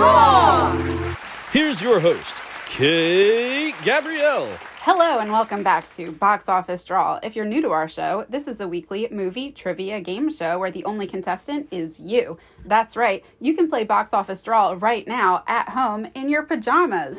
Draw! Here's your host, Kate Gabrielle. Hello and welcome back to Box Office Draw. If you're new to our show, this is a weekly movie trivia game show where the only contestant is you. That's right, you can play Box Office Draw right now at home in your pajamas.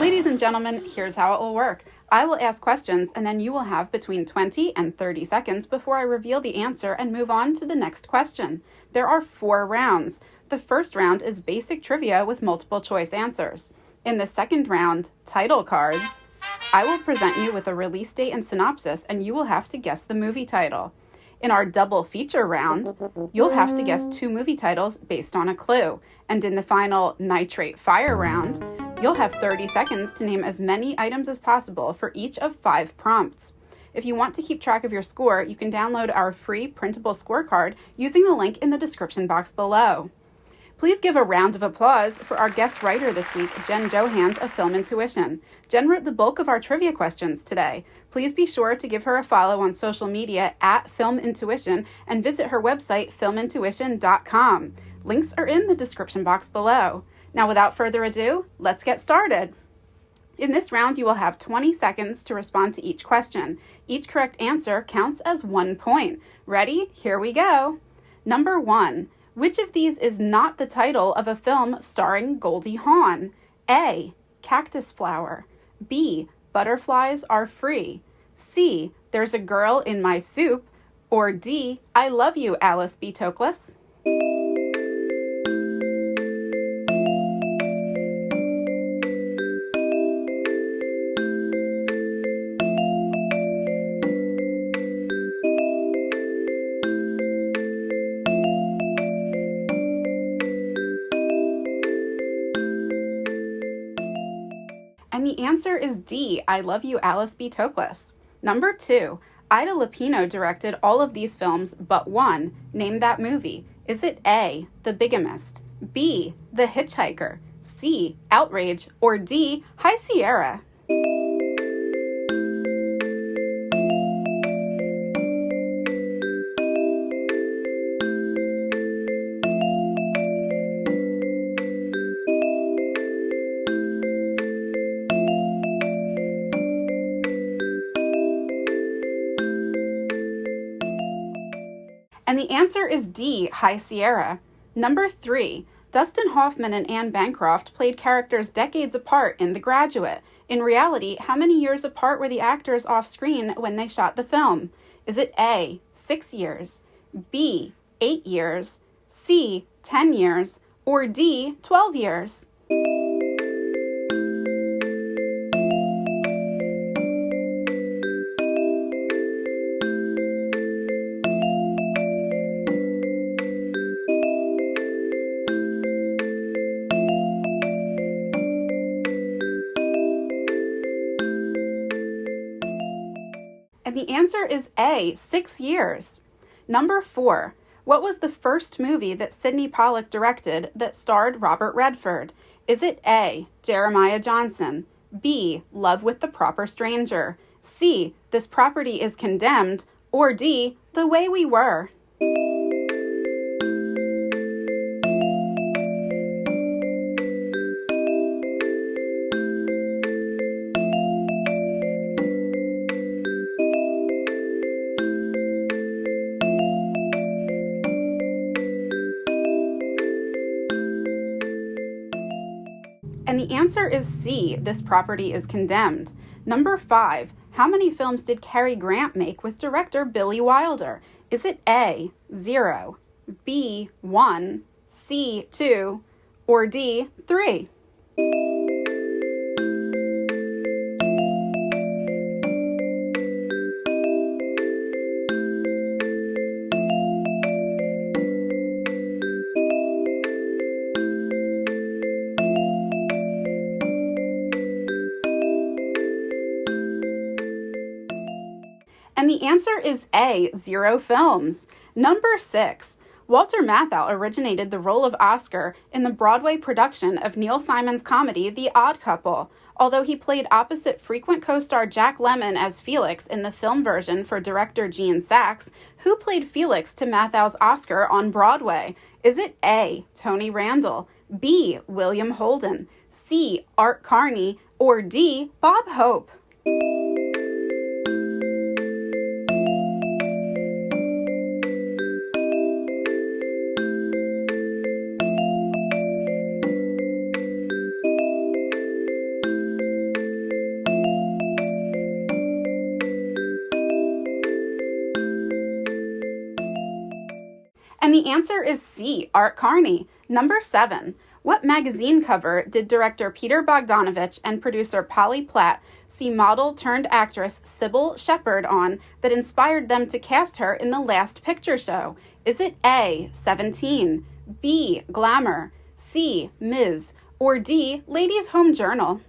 Ladies and gentlemen, here's how it will work. I will ask questions and then you will have between 20 and 30 seconds before I reveal the answer and move on to the next question. There are 4 rounds. The first round is basic trivia with multiple choice answers. In the second round, title cards, I will present you with a release date and synopsis, and you will have to guess the movie title. In our double feature round, you'll have to guess 2 movie titles based on a clue. And in the final nitrate fire round, you'll have 30 seconds to name as many items as possible for each of 5 prompts. If you want to keep track of your score, you can download our free printable scorecard using the link in the description box below. Please give a round of applause for our guest writer this week, Jen Johans of Film Intuition. Jen wrote the bulk of our trivia questions today. Please be sure to give her a follow on social media at Film Intuition and visit her website, filmintuition.com. Links are in the description box below. Now, without further ado, let's get started. In this round, you will have 20 seconds to respond to each question. Each correct answer counts as 1 point. Ready? Here we go. Number 1. Which of these is not the title of a film starring Goldie Hawn? A. Cactus Flower. B. Butterflies Are Free. C. There's a Girl in My Soup. Or D. I Love You, Alice B. Toklas. And the answer is D, I Love You, Alice B. Toklas. Number 2, Ida Lupino directed all of these films but one. Name that movie. Is it A, The Bigamist, B, The Hitchhiker, C, Outrage, or D, High Sierra? And the answer is D, High Sierra. Number 3, Dustin Hoffman and Anne Bancroft played characters decades apart in The Graduate. In reality, how many years apart were the actors off screen when they shot the film? Is it A, 6 years, B, 8 years, C, 10 years, or D, 12 years? And the answer is A, 6 years. Number 4, what was the first movie that Sidney Pollack directed that starred Robert Redford? Is it A, Jeremiah Johnson, B, Love with the Proper Stranger, C, This Property is Condemned, or D, The Way We Were? And the answer is C, This Property is Condemned. Number 5, how many films did Cary Grant make with director Billy Wilder? Is it A, 0, B, 1, C, 2, or D, 3? And the answer is A, 0 films. Number 6, Walter Matthau originated the role of Oscar in the Broadway production of Neil Simon's comedy, The Odd Couple. Although he played opposite frequent co-star Jack Lemmon as Felix in the film version for director Gene Saks, who played Felix to Matthau's Oscar on Broadway? Is it A, Tony Randall, B. William Holden, C. Art Carney, or D. Bob Hope? And the answer is C. Art Carney. Number 7. What magazine cover did director Peter Bogdanovich and producer Polly Platt see model turned actress Sybil Shepherd on that inspired them to cast her in the Last Picture Show? Is it A. 17, B. Glamour, C. Ms., or D. Ladies' Home Journal?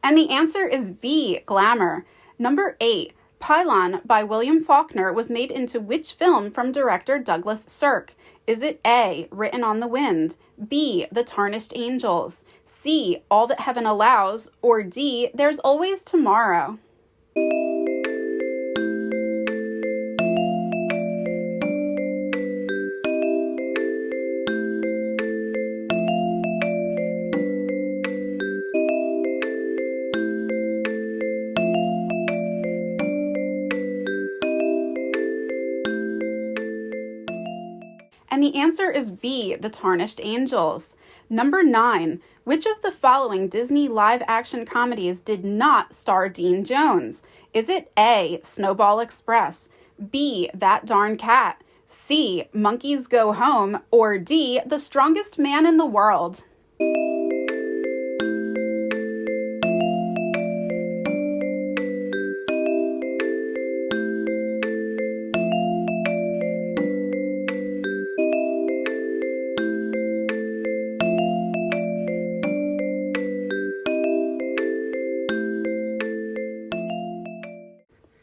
And the answer is B. Glamour. Number 8. Pylon by William Faulkner was made into which film from director Douglas Sirk? Is it A. Written on the Wind, B. The Tarnished Angels, C. All That Heaven Allows, or D. There's Always Tomorrow? And the answer is B. The Tarnished Angels. Number 9. Which of the following Disney live-action comedies did not star Dean Jones? Is it A. Snowball Express, B. That Darn Cat, C. Monkeys Go Home, or D. The Strongest Man in the World?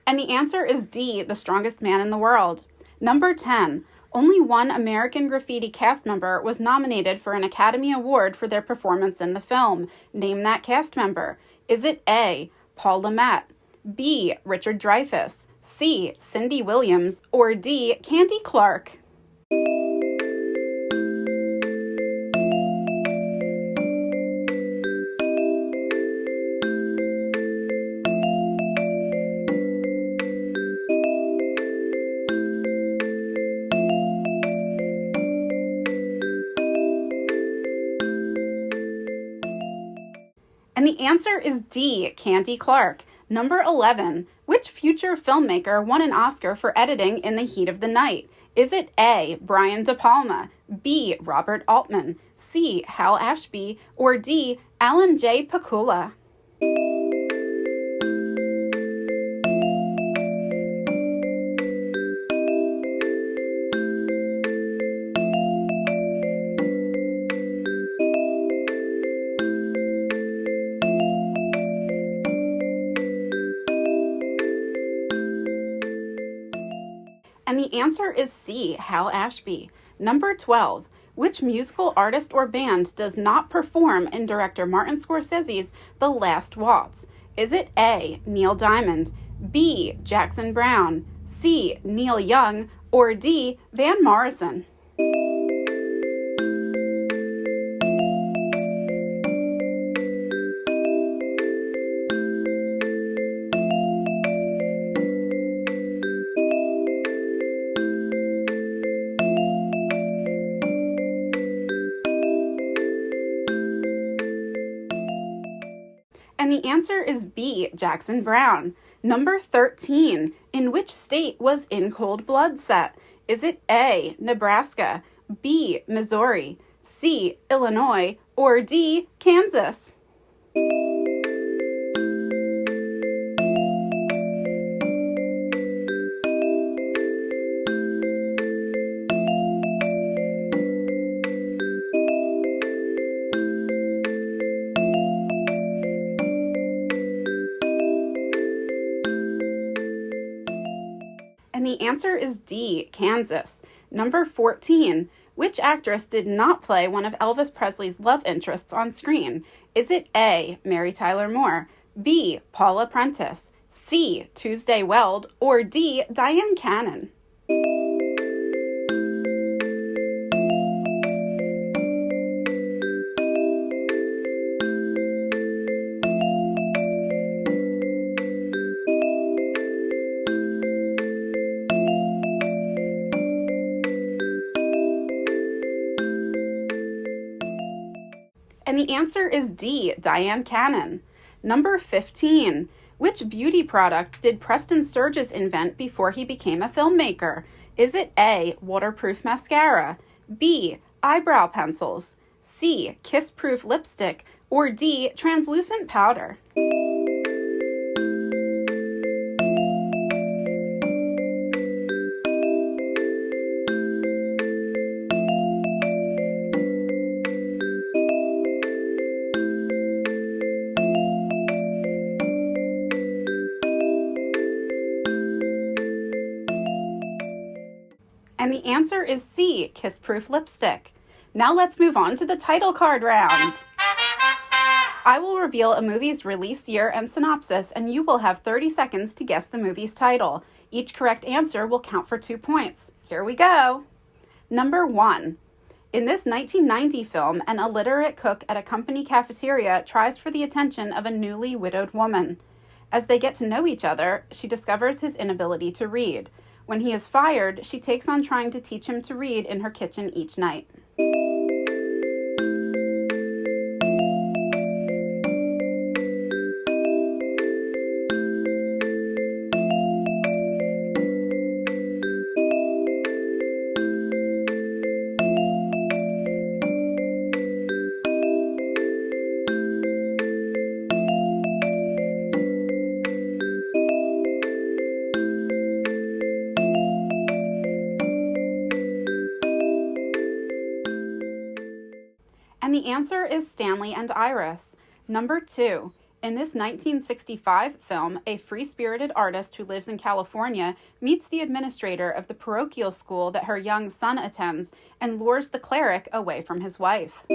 And the answer is D. The Strongest Man in the World. Number 10. Only one American Graffiti cast member was nominated for an Academy Award for their performance in the film. Name that cast member. Is it A. Paul Le Mat, B. Richard Dreyfuss, C. Cindy Williams, or D. Candy Clark? And the answer is D. Candy Clark. Number 11. Which future filmmaker won an Oscar for editing In the Heat of the Night? Is it A. Brian De Palma, B. Robert Altman, C. Hal Ashby, or D. Alan J. Pakula? And the answer is C. Hal Ashby. Number 12. Which musical artist or band does not perform in director Martin Scorsese's The Last Waltz? Is it A. Neil Diamond, B. Jackson Browne, C. Neil Young, or D. Van Morrison? And the answer is B. Jackson Browne. Number 13. In which state was In Cold Blood set? Is it A. Nebraska, B. Missouri, C. Illinois, or D. Kansas? And the answer is D, Kansas. Number 14. Which actress did not play one of Elvis Presley's love interests on screen? Is it A, Mary Tyler Moore, B, Paula Prentice, C, Tuesday Weld, or D, Diane Cannon? And the answer is D, Diane Cannon. Number 15. Which beauty product did Preston Sturges invent before he became a filmmaker? Is it A, waterproof mascara, B, eyebrow pencils, C, kiss-proof lipstick, or D, translucent powder? And the answer is C, kiss-proof lipstick. Now let's move on to the title card round. I will reveal a movie's release year and synopsis, and you will have 30 seconds to guess the movie's title. Each correct answer will count for 2 points. Here we go. Number 1. In this 1990 film, an illiterate cook at a company cafeteria tries for the attention of a newly widowed woman. As they get to know each other, she discovers his inability to read. When he is fired, she takes on trying to teach him to read in her kitchen each night. And the answer is Stanley and Iris. Number 2. In this 1965 film, a free-spirited artist who lives in California meets the administrator of the parochial school that her young son attends and lures the cleric away from his wife.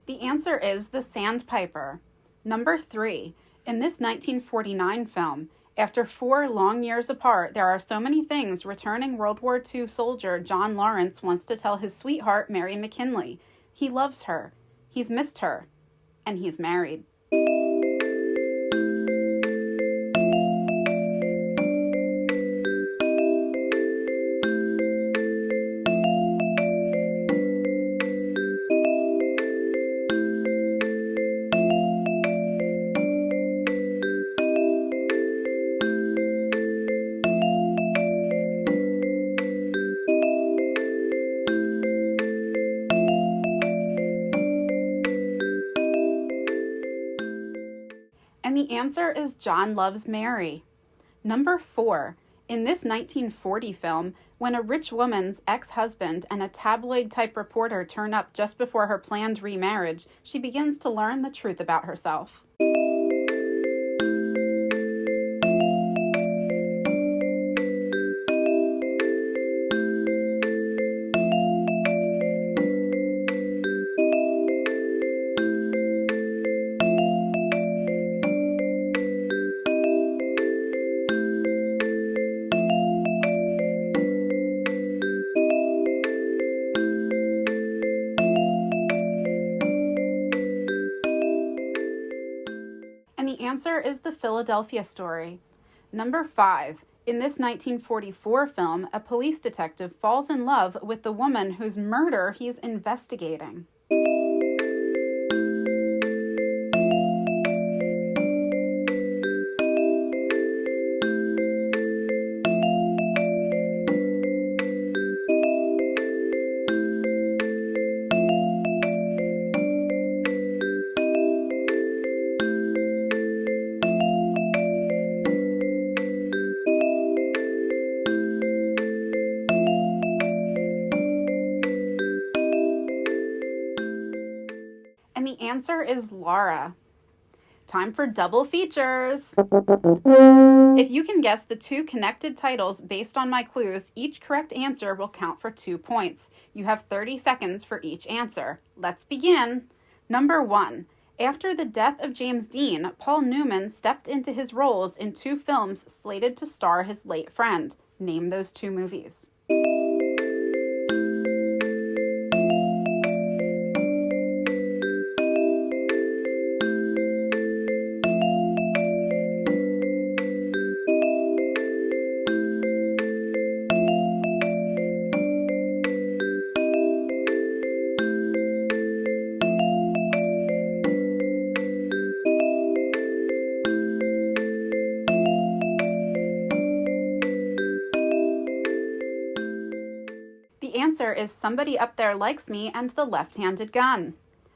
The answer is The Sandpiper. Number 3. In this 1949 film, after 4 long years apart, there are so many things returning World War II soldier John Lawrence wants to tell his sweetheart Mary McKinley. He loves her, he's missed her, and he's married. And the answer is John Loves Mary. Number 4. In this 1940 film, when a rich woman's ex-husband and a tabloid-type reporter turn up just before her planned remarriage, she begins to learn the truth about herself. And the answer is The Philadelphia Story. Number 5. In this 1944 film, a police detective falls in love with the woman whose murder he's investigating. And the answer is Laura. Time for double features. If you can guess the two connected titles based on my clues, each correct answer will count for 2 points. You have 30 seconds for each answer. Let's begin. Number 1. After the death of James Dean, Paul Newman stepped into his roles in 2 films slated to star his late friend. Name those 2 movies. The answer is Somebody Up There Likes Me and The Left-Handed Gun.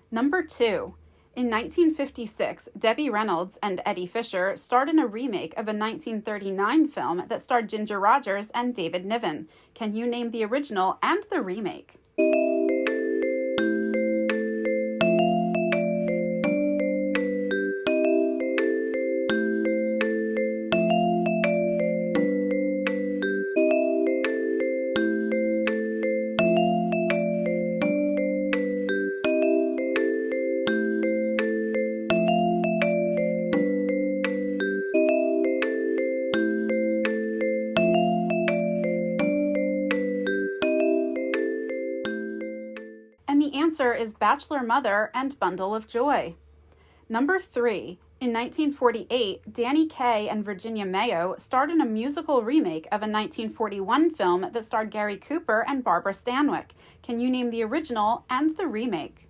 Number 2. In 1956, Debbie Reynolds and Eddie Fisher starred in a remake of a 1939 film that starred Ginger Rogers and David Niven. Can you name the original and the remake? And the answer is Bachelor Mother and Bundle of Joy. Number 3. In 1948, Danny Kaye and Virginia Mayo starred in a musical remake of a 1941 film that starred Gary Cooper and Barbara Stanwyck. Can you name the original and the remake?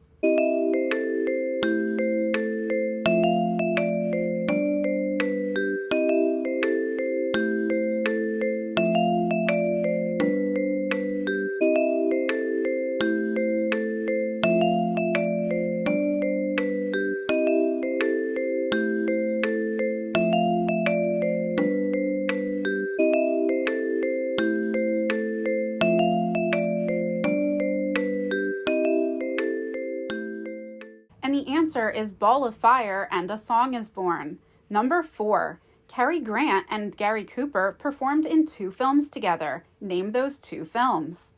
And the answer is Ball of Fire and A Song is Born. Number 4. Cary Grant and Gary Cooper performed in 2 films together. Name those 2 films.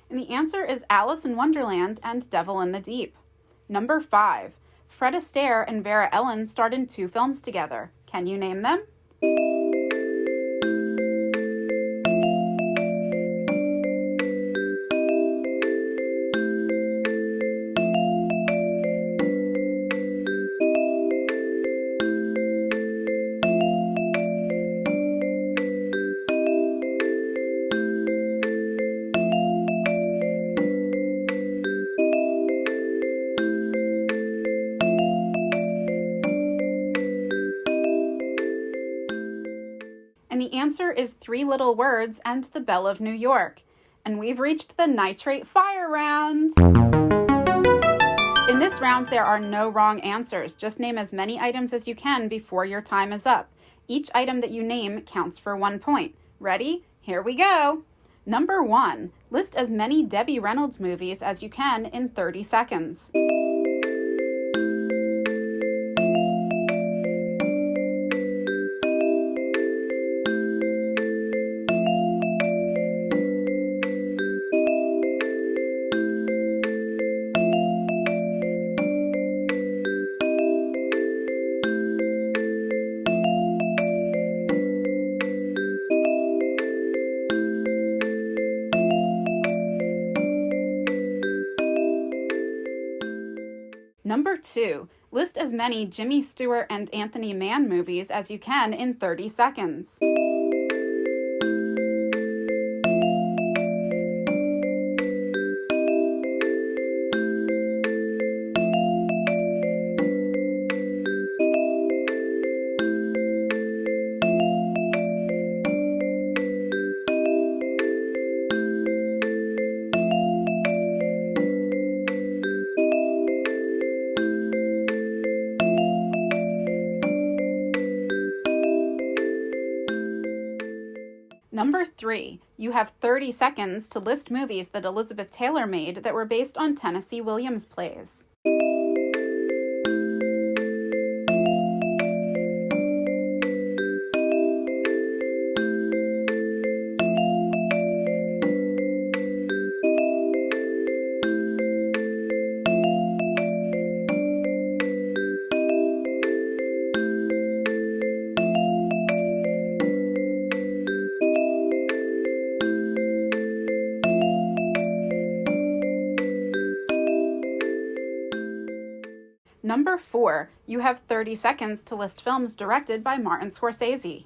And the answer is Alice in Wonderland and Devil in the Deep. Number 5. Fred Astaire and Vera Ellen starred in 2 films together. Can you name them? And the answer is 3 Little Words and The Belle of New York. And we've reached the Nitrate Fire round. In this round, there are no wrong answers. Just name as many items as you can before your time is up. Each item that you name counts for 1 point. Ready? Here we go. Number 1. List as many Debbie Reynolds movies as you can in 30 seconds. Number 2, list as many Jimmy Stewart and Anthony Mann movies as you can in 30 seconds. 3. You have 30 seconds to list movies that Elizabeth Taylor made that were based on Tennessee Williams plays. Number 4. You have 30 seconds to list films directed by Martin Scorsese.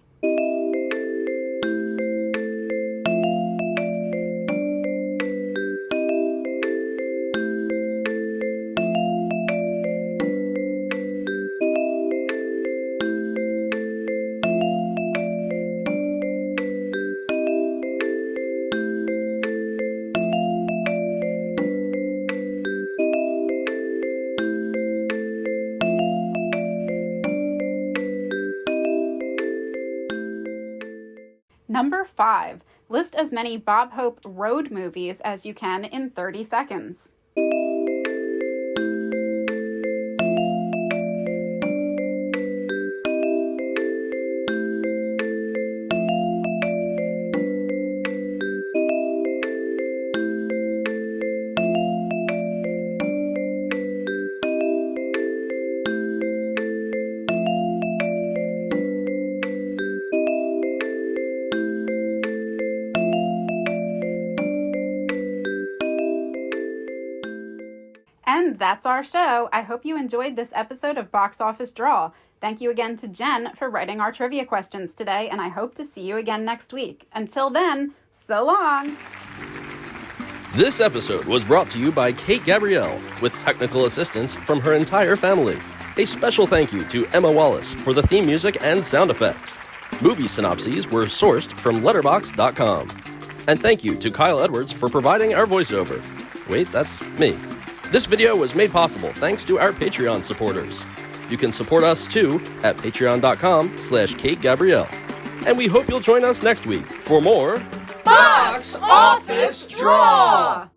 Number 5. List as many Bob Hope road movies as you can in 30 seconds. And that's our show. I hope you enjoyed this episode of Box Office Draw. Thank you again to Jen for writing our trivia questions today, and I hope to see you again next week. Until then, so long! This episode was brought to you by Kate Gabrielle, with technical assistance from her entire family. A special thank you to Emma Wallace for the theme music and sound effects. Movie synopses were sourced from letterboxd.com. And thank you to Kyle Edwards for providing our voiceover. Wait, that's me. This video was made possible thanks to our Patreon supporters. You can support us too at patreon.com/Kate Gabrielle. And we hope you'll join us next week for more Box Office Draw!